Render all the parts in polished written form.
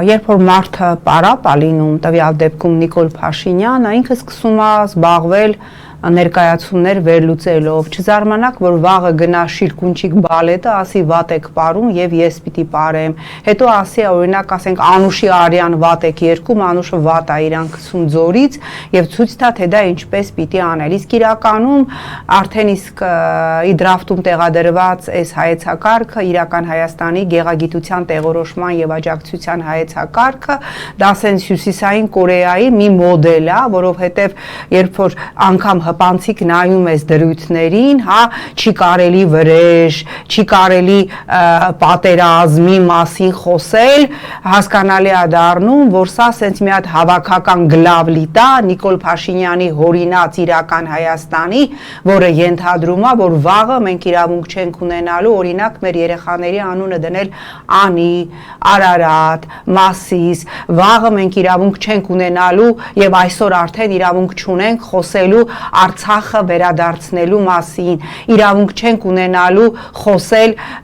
Երբ որ մարդը պարապ է լինում, տվյալ դեպքում Նիկոլ Փաշինյանը, ինքը սկսում է զբաղվել ներկայացումներ վերլուծելով, չզարմանաք, որ վաղը գնա շիրկունչիկ բալետը, ասի վատ եք պարում եւ ես պիտի պարեմ, հետո ասի օրինակ ասենք Անուշի Արյան վատ եք երգում, Անուշը վատ է իրան գցում ձորից եւ ցույց տա թե դա ինչպես պիտի անել, իսկ իրականում արդեն իսկ իդրաֆտում տեղադրված այս հայեցակարգը իրական Հայաստանի գեղագիտության տեղորոշման եւ աջակցության հայեցակարգը դա սենց հյուսիսային Կորեայի մի մոդել է, որովհետեւ երբ որ անգամ հպանցիկ նայում ես դրույթներին, հա, չի կարելի վրեժ, չի կարելի պատերազմի մասին խոսել, հասկանալի է դառնում, որ սա սենց մի հատ հավաքական գլավլիտ է Նիկոլ Փաշինյանի հորինած իրական Հայաստանի, որը ենթադրում է, որ վաղը մենք իրավունք չենք ունենալու, օրինակ մեր երեխաների անունը դնել Անի, Արարատ, Մասիս, վաղը մենք իրավունք չենք ունենալու եւ այսօր արդեն իրավունք չունենք խոսելու Արցախը վերադարձնելու մասին, իրավունք չենք ունենալու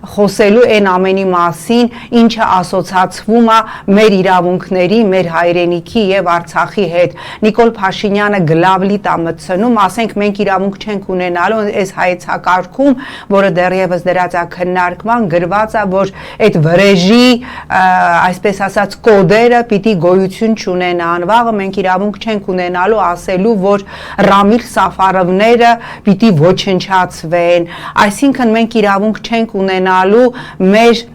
խոսելու այն ամենի մասին, ինչը ասոցացվում է մեր իրավունքների, մեր հայրենիքի եւ Արցախի հետ։ Նիկոլ Փաշինյանը գլավլիտ է մտցնում, ասենք մենք իրավունք չենք ունենալու այս հայեցակարգում, որը դեռևս դրած է քննարկման, գրված է, որ այդ վրեժի, այսպես ասած, կոդերը պիտի գոյություն չունենան։ Վաղը մենք իրավունք չենք ունենալու ասելու, որ Ռամիլ Սաֆարովները պիտի ոչնչացվեն, այսինքն մենք իրավունք չենք ունենալու մեր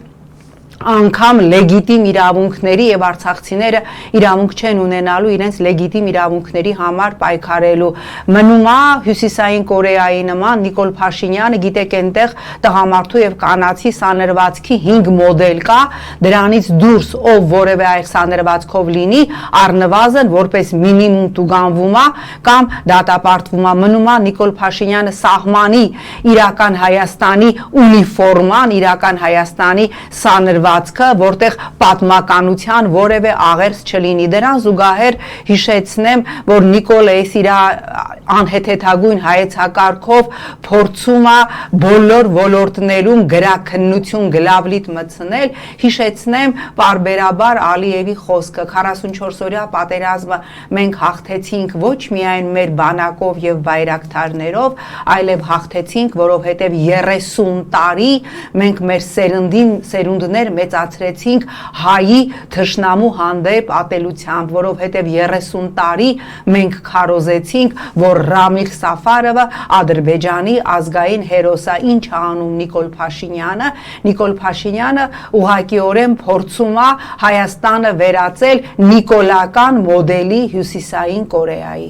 անգամ լեգիտիմ իրավունքների եւ արցախցիները իրավունք չեն ունենալու իրենց լեգիտիմ իրավունքների համար պայքարելու։ Մնում է հյուսիսային Կորեայի նման Նիկոլ Փաշինյանը, գիտեք, այնտեղ տղամարդու եւ կանացի սանրվածքի 5 մոդել կա, դրանից դուրս ով որևէ այլ սանրվածքով լինի, առնվազն որպես մինիմում տուգանվում է կամ դատապարտվում է։ Մնում է Նիկոլ Փաշինյանը սահմանի իրական Հայաստանի ունիֆորման, իրական Հայաստանի սանրվածքը, որտեղ պատմականության որևէ աղերս չլինի։ Դրան զուգահեռ հիշեցնեմ, որ Նիկոլես իր անհեթեթագույն հայեցակարգով փորձում է բոլոր ոլորտներում գրաքննություն գլավլիտ մտցնել, հիշեցնեմ պարբերաբար Ալիևի խոսքը 44-օրյա պատերազմը մենք հաղթեցինք ոչ միայն մեր բանակով եւ բայրակթարներով, այլև հաղթեցինք, որովհետեւ 30 տարի մենք մեր սերունդներ մեծացրեցինք հայի թշնամու հանդեպ ատելությամբ, որովհետև 30 տարի մենք քարոզեցինք, որ Ռամիլ Սաֆարովը Ադրբեջանի ազգային հերոս է։ Ինչ է անում Նիկոլ Փաշինյանը։ Նիկոլ Փաշինյանը ուղղակիորեն փորձում է Հայաստանը վերածել նիկոլական մոդելի հյուսիսային Կորեայի։